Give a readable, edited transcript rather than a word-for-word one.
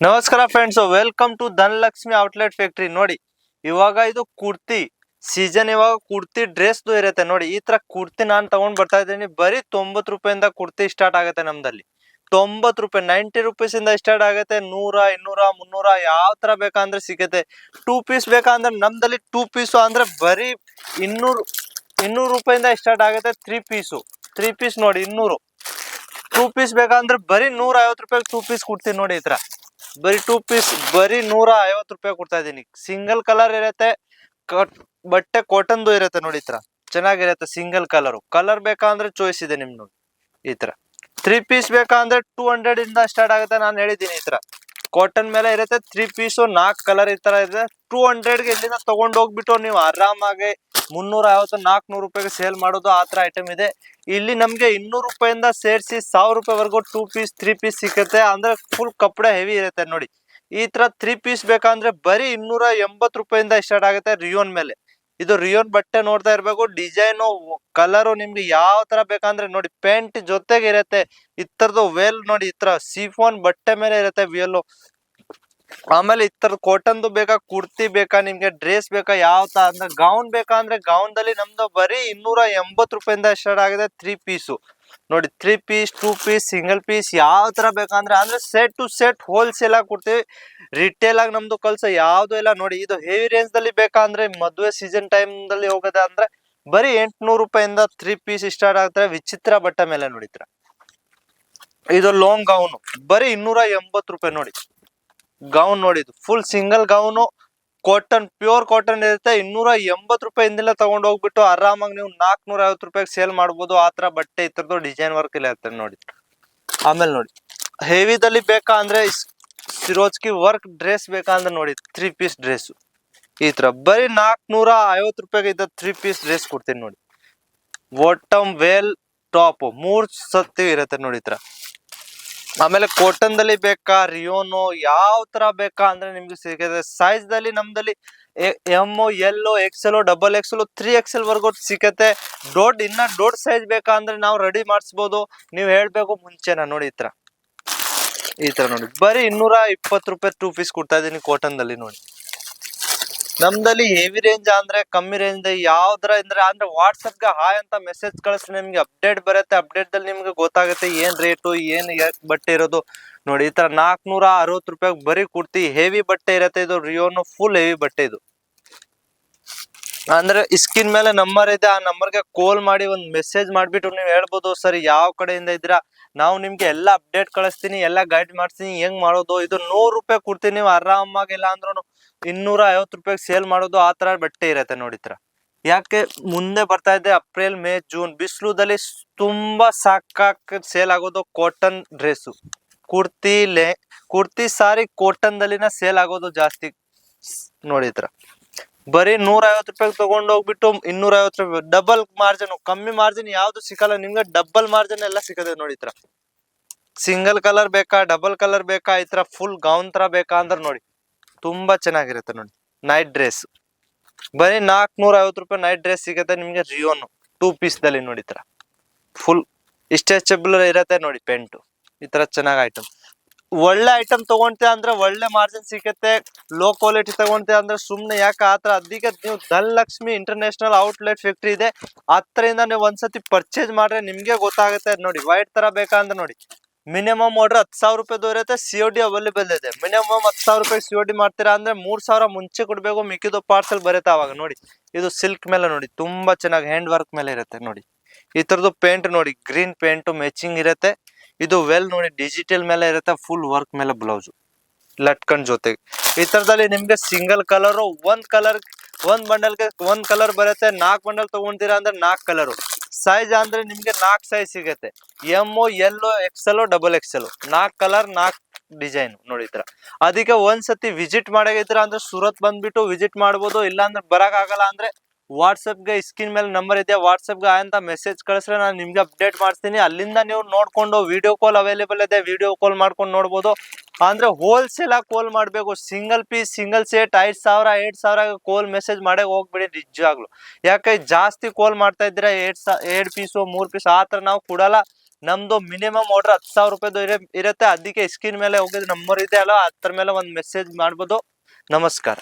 ನಮಸ್ಕಾರ friends, welcome to Dhanalakshmi outlet factory. ನೋಡಿ, ಇವಾಗ ಇದು ಕುರ್ತಿ ಸೀಸನ್. ಇವಾಗ ಕುರ್ತಿ ಡ್ರೆಸ್ ಇರುತ್ತೆ. ನೋಡಿ, ಈ ತರ ಕುರ್ತಿ ನಾನು ತಗೊಂಡ್ ಬರ್ತಾ ಇದ್ದೀನಿ. ಬರೀ 90 ರೂಪಾಯಿಂದ ಕುರ್ತಿ ಸ್ಟಾರ್ಟ್ ಆಗುತ್ತೆ ನಮ್ದಲ್ಲಿ. 90 ರೂಪಾಯಿ, 90 ರುಪೀಸ್ ಇಂದ ಸ್ಟಾರ್ಟ್ ಆಗುತ್ತೆ. 100, 200, 300 ಯಾವ ತರ ಬೇಕಂದ್ರೆ ಸಿಗುತ್ತೆ. 2 ಪೀಸ್ ಬೇಕಂದ್ರೆ ನಮ್ದಲ್ಲಿ 2 ಪೀಸ್ ಅಂದ್ರೆ ಬರೀ 200 ರೂಪಾಯಿಂದ ಸ್ಟಾರ್ಟ್ ಆಗುತ್ತೆ. 3 ಪೀಸ್ ನೋಡಿ 200. 2 ಪೀಸ್ ಬೇಕಂದ್ರೆ ಬರೀ 150 ರೂಪಾಯಿ 2 ಪೀಸ್ ಕೊಡ್ತೀನಿ. ನೋಡಿ, ಈ ತರ ಬರೀ 2 ಪೀಸ್ ಬರೀ 150 ರೂಪಾಯಿ ಕೊಡ್ತಾ ಇದೀನಿ. ಸಿಂಗಲ್ ಕಲರ್ ಇರುತ್ತೆ, ಬಟ್ಟೆ ಕಾಟನ್ದು ಇರುತ್ತೆ. ನೋಡಿ, ಈ ತರ ಚೆನ್ನಾಗಿರುತ್ತೆ. ಸಿಂಗಲ್ ಕಲರ್ ಬೇಕಂದ್ರೆ ಚಾಯ್ಸ್ ಇದೆ ನಿಮ್ ನೋಡಿ. ಈ ತರ 3 ಪೀಸ್ ಬೇಕಂದ್ರೆ 200 ಇಂದ ಸ್ಟಾರ್ಟ್ ಆಗುತ್ತೆ. ನಾನು ಹೇಳಿದೀನಿ ಈ ತರ ಕಾಟನ್ ಮೇಲೆ ಇರುತ್ತೆ. 3 ಪೀಸ್ 4 ಕಲರ್ ಈ ತರ ಇದೆ. 200 ಗೆ ಇಲ್ಲಿಂದ ತಗೊಂಡ್ ಹೋಗ್ಬಿಟ್ಟು ನೀವು ಆರಾಮಾಗಿ 350, 400 ರೂಪಾಯಿಗೆ ಸೇಲ್ ಮಾಡೋದು ಆ ತರ ಐಟಮ್ ಇದೆ. ಇಲ್ಲಿ ನಮ್ಗೆ 200 ರೂಪಾಯಿಂದ ಸೇರಿಸಿ 1000 ರೂಪಾಯಿವರೆಗೂ 2 ಪೀಸ್ 3 ಪೀಸ್ ಸಿಗುತ್ತೆ. ಅಂದ್ರೆ ಫುಲ್ ಕಪಡೆ ಹೆವಿ ಇರುತ್ತೆ. ನೋಡಿ, ಈ ತರ 3 ಪೀಸ್ ಬೇಕಂದ್ರೆ ಬರೀ 280 ರೂಪಾಯಿಂದ ಸ್ಟಾರ್ಟ್ ಆಗುತ್ತೆ. ರಿಯೋನ್ ಮೇಲೆ ಇದು ರಿಯೋನ್ ಬಟ್ಟೆ ನೋಡ್ತಾ ಇರ್ಬೇಕು. ಡಿಸೈನು ಕಲರು ನಿಮ್ಗೆ ಯಾವ ತರ ಬೇಕಂದ್ರೆ ನೋಡಿ, ಪ್ಯಾಂಟ್ ಜೊತೆಗೆ ಇರುತ್ತೆ. ಈ ತರದ್ದು ವೇಲ್ ನೋಡಿ, ಈ ತರ ಸಿಫೋನ್ ಬಟ್ಟೆ ಮೇಲೆ ಇರುತ್ತೆ ವೇಲ್. ಆಮೇಲೆ ಈ ತರ ಕಾಟನ್ದು ಬೇಕಾ, ಕುರ್ತಿ ಬೇಕಾ, ನಿಮ್ಗೆ ಡ್ರೆಸ್ ಬೇಕಾ, ಯಾವ ತರ ಅಂದ್ರೆ ಗೌನ್ ಬೇಕಾ ಅಂದ್ರೆ ಗೌನ್ ದಲ್ಲಿ ನಮ್ದು ಬರೀ 280 ರೂಪಾಯಿಂದ ಸ್ಟಾರ್ಟ್ ಆಗಿದೆ. 3 ಪೀಸು ನೋಡಿ, 3 ಪೀಸ್ 2 ಪೀಸ್ ಸಿಂಗಲ್ ಪೀಸ್ ಯಾವ ತರ ಬೇಕಂದ್ರೆ ಅಂದ್ರೆ ಸೆಟ್ ಟು ಸೆಟ್ ಹೋಲ್ಸೇಲ್ ಆಗಿ ಕೊಡ್ತೀವಿ. ರಿಟೇಲ್ ಆಗಿ ನಮ್ದು ಕಲ್ಸ ಯಾವ್ದು ಇಲ್ಲ. ನೋಡಿ, ಇದು ಹೆವಿ ರೇಂಜ್ ದಲ್ಲಿ ಬೇಕಂದ್ರೆ ಮದುವೆ ಸೀಸನ್ ಟೈಮ್ ದಲ್ಲಿ ಹೋಗೋದ ಅಂದ್ರೆ ಬರೀ 800 ರೂಪಾಯಿಂದ 3 ಪೀಸ್ ಸ್ಟಾರ್ಟ್ ಆಗ್ತಾರೆ. ವಿಚಿತ್ರ ಬಟ್ಟೆ ಮೇಲೆ ನೋಡಿದ್ರ ಇದು ಲಾಂಗ್ ಗೌನ್ ಬರೀ 280 ರೂಪಾಯಿ. ನೋಡಿ, ಗೌನ್ ನೋಡಿದ್ದು full single gown, cotton pure cotton ಇರುತ್ತೆ. 280 ರೂಪಾಯಿ ಇಂದೆಲ್ಲ ತಗೊಂಡ್ ಹೋಗ್ಬಿಟ್ಟು ಆರಾಮಾಗಿ ನೀವು 450 ರೂಪಾಯಿಗೆ ಸೇಲ್ ಮಾಡ್ಬೋದು. ಆತರ ಬಟ್ಟೆ ಇತರದ್ದು ಡಿಸೈನ್ ವರ್ಕ್ ಇಲ್ಲ ಇರ್ತದೆ ನೋಡಿ. ಆಮೇಲೆ ನೋಡಿ, ಹೆವಿದಲ್ಲಿ ಬೇಕಾ ಅಂದ್ರೆ ಸಿರೋಜ್ಕಿ ವರ್ಕ್ ಡ್ರೆಸ್ ಬೇಕಾ ಅಂದ್ರೆ ನೋಡಿ 3 ಪೀಸ್ ಡ್ರೆಸ್ ಈ ತರ ಬರೀ 450 ರೂಪಾಯಿಗೆ ಇದ್ದ 3 ಪೀಸ್ ಡ್ರೆಸ್ ಕೊಡ್ತೀನಿ ನೋಡಿ. ಬಾಟಮ್ ವೇಲ್ ಟಾಪ್ 3 ಸತಿ ಇರುತ್ತೆ ನೋಡಿ ಈ ತರ. ಆಮೇಲೆ ಕಾಟನ್ ದಲ್ಲಿ ಬೇಕಾ, ರಿಯೋನು ಯಾವ ತರ ಬೇಕಾ ಅಂದ್ರೆ ನಿಮ್ಗೆ ಸಿಗುತ್ತೆ. ಸೈಜ್ ದಲ್ಲಿ ನಮ್ದಲ್ಲಿ M, L, XL, XXL, 3XL ವರ್ಗು ಸಿಕ್ಕತ್ತೆ. ಇನ್ನ ದೊಡ್ಡ ಸೈಜ್ ಬೇಕಾ ಅಂದ್ರೆ ನಾವು ರೆಡಿ ಮಾಡಿಸ್ಬೋದು. ನೀವು ಹೇಳ್ಬೇಕು ಮುಂಚೆನಾ. ನೋಡಿ, ಈ ತರ ನೋಡಿ ಬರೀ 220 ರೂಪಾಯಿ 2 ಪೀಸ್ ಕೊಡ್ತಾ ಇದೀನಿ ಕಾಟನ್ ದಲ್ಲಿ. ನೋಡಿ, ನಮ್ದಲ್ಲಿ ಹೆವಿ ರೇಂಜ್ ಅಂದ್ರೆ ಕಮ್ಮಿ ರೇಂಜ್ ಯಾವ್ದ್ರ ಅಂದ್ರೆ ವಾಟ್ಸಪ್ ಗೆ ಹಾಯ್ ಅಂತ ಮೆಸೇಜ್ ಕಳಿಸ್ರೆ ನಿಮ್ಗೆ ಅಪ್ಡೇಟ್ ಬರುತ್ತೆ. ಅಪ್ಡೇಟ್ ದಲ್ಲಿ ನಿಮ್ಗೆ ಗೊತ್ತಾಗುತ್ತೆ ಏನ್ ರೇಟು, ಏನ್ ಬಟ್ಟೆ ಇರೋದು. ನೋಡಿ, ಈ ತರ 460 ರೂಪಾಯಿ ಬರೀ ಕುರ್ತಿ ಹೆವಿ ಬಟ್ಟೆ ಇರುತ್ತೆ. ಇದು ರಿಯೋನು ಫುಲ್ ಹೆವಿ ಬಟ್ಟೆ. ಇದು ಅಂದ್ರೆ ಸ್ಕ್ರೀನ್ ಮೇಲೆ ನಂಬರ್ ಇದೆ, ಆ ನಂಬರ್ಗೆ ಕಾಲ್ ಮಾಡಿ ಒಂದ್ ಮೆಸೇಜ್ ಮಾಡ್ಬಿಟ್ಟು ನೀವು ಹೇಳ್ಬೋದು ಸರ್ ಯಾವ ಕಡೆಯಿಂದ ಇದ್ದೀರಾ, ನಾವು ನಿಮ್ಗೆ ಎಲ್ಲ ಅಪ್ಡೇಟ್ ಕಳಿಸ್ತೀನಿ, ಎಲ್ಲ ಗೈಡ್ ಮಾಡ್ತೀನಿ ಹೆಂಗ್ ಮಾಡೋದು. ಇದು 100 ರೂಪಾಯಿ ಕೊಡ್ತೀನಿ, ನೀವು ಆರಾಮಾಗಿ ಇಲ್ಲ ಅಂದ್ರೂ 250 ರೂಪಾಯಿಗೆ ಸೇಲ್ ಮಾಡೋದು. ಆ ತರ ಬಟ್ಟೆ ಇರತ್ತೆ ನೋಡಿ. ತರ ಯಾಕೆ ಮುಂದೆ ಬರ್ತಾ ಇದೆ ಏಪ್ರಿಲ್, ಮೇ, ಜೂನ್ ಬಿಸಿಲುದಲ್ಲಿ ತುಂಬಾ ಸಾಕಾಗಿ ಸೇಲ್ ಆಗೋದು ಕಾಟನ್ ಡ್ರೆಸ್, ಕುರ್ತಿ ಸಾರಿ ಕಾಟನ್ ದಲ್ಲಿನ ಸೇಲ್ ಆಗೋದು ಜಾಸ್ತಿ ನೋಡಿ. ತರ ಬರೀ 150 ರೂಪಾಯಿಗೆ ತಗೊಂಡು ಹೋಗ್ಬಿಟ್ಟು 250 ರೂಪಾಯಿ ಡಬಲ್ ಮಾರ್ಜಿನ್. ಕಮ್ಮಿ ಮಾರ್ಜಿನ್ ಯಾವ್ದು ಸಿಕ್ಕಲ್ಲ ನಿಮ್ಗೆ, ಡಬಲ್ ಮಾರ್ಜಿನ್ ಎಲ್ಲ ಸಿಕ್ಕದೆ ನೋಡಿ. ತರ ಸಿಂಗಲ್ ಕಲರ್ ಬೇಕಾ, ಡಬಲ್ ಕಲರ್ ಬೇಕಾ, ಈ ತರ ಫುಲ್ ಗೌನ್ ತರ ಬೇಕಾ ಅಂದ್ರೆ ನೋಡಿ ತುಂಬಾ ಚೆನ್ನಾಗಿರುತ್ತೆ. ನೋಡಿ, ನೈಟ್ ಡ್ರೆಸ್ ಬರೀ 450 ರೂಪಾಯಿ ನೈಟ್ ಡ್ರೆಸ್ ಸಿಗುತ್ತೆ ನಿಮ್ಗೆ. ರಿಯೋನು 2 ಪೀಸ್ ದಲ್ಲಿ ನೋಡಿ, ತರ ಫುಲ್ ಸ್ಟ್ರೆಚಬಲ್ ಇರತ್ತೆ ನೋಡಿ. ಪೆಂಟು ಈ ತರ ಚೆನ್ನಾಗಿ ಐಟಮ್, ಒಳ್ಳೆ ಐಟಮ್ ತಗೊಂತೀಯ ಅಂದ್ರೆ ಒಳ್ಳೆ ಮಾರ್ಜಿನ್ ಸಿಗುತ್ತೆ. ಲೋ ಕ್ವಾಲಿಟಿ ತಗೊಂತೀಯ ಅಂದ್ರೆ ಸುಮ್ನೆ ಯಾಕೆ ಆತರ. ಅದಕ್ಕೆ ನೀವು ಧನಲಕ್ಷ್ಮಿ ಇಂಟರ್ನ್ಯಾಷನಲ್ ಔಟ್ಲೆಟ್ ಫ್ಯಾಕ್ಟ್ರಿ ಇದೆ, ಹತ್ತರಿಂದ ನೀವು ಒಂದ್ಸತಿ ಪರ್ಚೇಸ್ ಮಾಡ್ರೆ ನಿಮ್ಗೆ ಗೊತ್ತಾಗುತ್ತೆ. ನೋಡಿ, ವೈಟ್ ತರ ಬೇಕಂದ್ರೆ ನೋಡಿ ಮಿನಿಮಮ್ ಆರ್ಡರ್ 10,000 ರೂಪಾಯಿದು ಇರುತ್ತೆ. COD ಅವೈಲೇಬಲ್ ಇದೆ. ಮಿನಿಮಮ್ 10,000 ರೂಪಾಯಿ COD ಮಾಡ್ತೀರಾ ಅಂದ್ರೆ 3,000 ಮುಂಚೆ ಕೊಡ್ಬೇಕು, ಮಿಕ್ಕಿದು ಪಾರ್ಸಲ್ ಬರುತ್ತೆ ಅವಾಗ. ನೋಡಿ, ಇದು ಸಿಲ್ಕ್ ಮೇಲೆ ನೋಡಿ ತುಂಬಾ ಚೆನ್ನಾಗಿ ಹ್ಯಾಂಡ್ ವರ್ಕ್ ಮೇಲೆ ಇರುತ್ತೆ. ನೋಡಿ, ಈ ತರದ್ದು ಪೇಂಟ್ ನೋಡಿ, ಗ್ರೀನ್ ಪೇಂಟ್ ಮ್ಯಾಚಿಂಗ್ ಇರುತ್ತೆ. ಇದು ವೆಲ್ ನೋಡಿ ಡಿಜಿಟಲ್ ಮೇಲೆ ಇರುತ್ತೆ, ಫುಲ್ ವರ್ಕ್ ಮೇಲೆ ಬ್ಲೌಸ್ ಲಟ್ಕನ್ ಜೊತೆಗೆ. ಈ ತರದಲ್ಲಿ ನಿಮ್ಗೆ ಸಿಂಗಲ್ ಕಲರ್ ಒಂದ್ ಬಂಡಲ್ಗೆ 1 ಕಲರ್ ಬರುತ್ತೆ. 4 ಬಂಡಲ್ ತಗೊಂತೀರಾ ಅಂದ್ರೆ 4 ಕಲರ್. ಸೈಜ್ ಅಂದ್ರೆ ನಿಮ್ಗೆ 4 ಸೈಜ್ ಸಿಗುತ್ತೆ. M, L, XL, XXL 4 colour 4 design ನೋಡಿ. ತರ ಅದಕ್ಕೆ ಒಂದ್ಸತಿ ವಿಸಿಟ್ ಮಾಡಾಗಿದ್ರ ಅಂದ್ರೆ ಸೂರತ್ ಬಂದ್ಬಿಟ್ಟು ವಿಸಿಟ್ ಮಾಡ್ಬೋದು. ಇಲ್ಲ ಅಂದ್ರೆ ಬರಕ್ ಆಗಲ್ಲ ಅಂದ್ರೆ ವಾಟ್ಸಪ್ಗೆ ಸ್ಕ್ರೀನ್ ಮೇಲೆ ನಂಬರ್ ಇದೆ, ವಾಟ್ಸಪ್ಗೆ ಅಂತ ಮೆಸೇಜ್ ಕಳಿಸ್ರೆ ನಾನು ನಿಮ್ಗೆ ಅಪ್ಡೇಟ್ ಮಾಡ್ತೀನಿ. ಅಲ್ಲಿಂದ ನೀವು ನೋಡ್ಕೊಂಡು ವಿಡಿಯೋ ಕಾಲ್ ಅವೈಲೇಬಲ್ ಇದೆ, ವಿಡಿಯೋ ಕಾಲ್ ಮಾಡ್ಕೊಂಡು ನೋಡ್ಬೋದು. ಅಂದ್ರೆ ಹೋಲ್ಸೇಲ್ ಆಗಿ ಕಾಲ್ ಮಾಡ್ಬೇಕು. ಸಿಂಗಲ್ ಪೀಸ್ ಸಿಂಗಲ್ ಸೆಟ್ 5,000 8,000 ಕಾಲ್ ಮೆಸೇಜ್ ಮಾಡೇ ಹೋಗ್ಬಿಡಿ ನಿಜವಾಗ್ಲು. ಯಾಕೆ ಜಾಸ್ತಿ ಕಾಲ್ ಮಾಡ್ತಾ ಇದ್ರೆ 2 ಪೀಸು 3 ಪೀಸ್ ಆ ತರ ನಾವು ಕೊಡಲ್ಲ. ನಮ್ದು ಮಿನಿಮಮ್ ಆರ್ಡರ್ 10,000 ರೂಪಾಯಿ ಇರುತ್ತೆ. ಅದಕ್ಕೆ ಸ್ಕ್ರೀನ್ ಮೇಲೆ ಹೋಗಿದ್ ನಂಬರ್ ಇದೆ ಅಲ್ಲ, ಅದ್ರ ಮೇಲೆ ಒಂದು ಮೆಸೇಜ್ ಮಾಡ್ಬೋದು. ನಮಸ್ಕಾರ.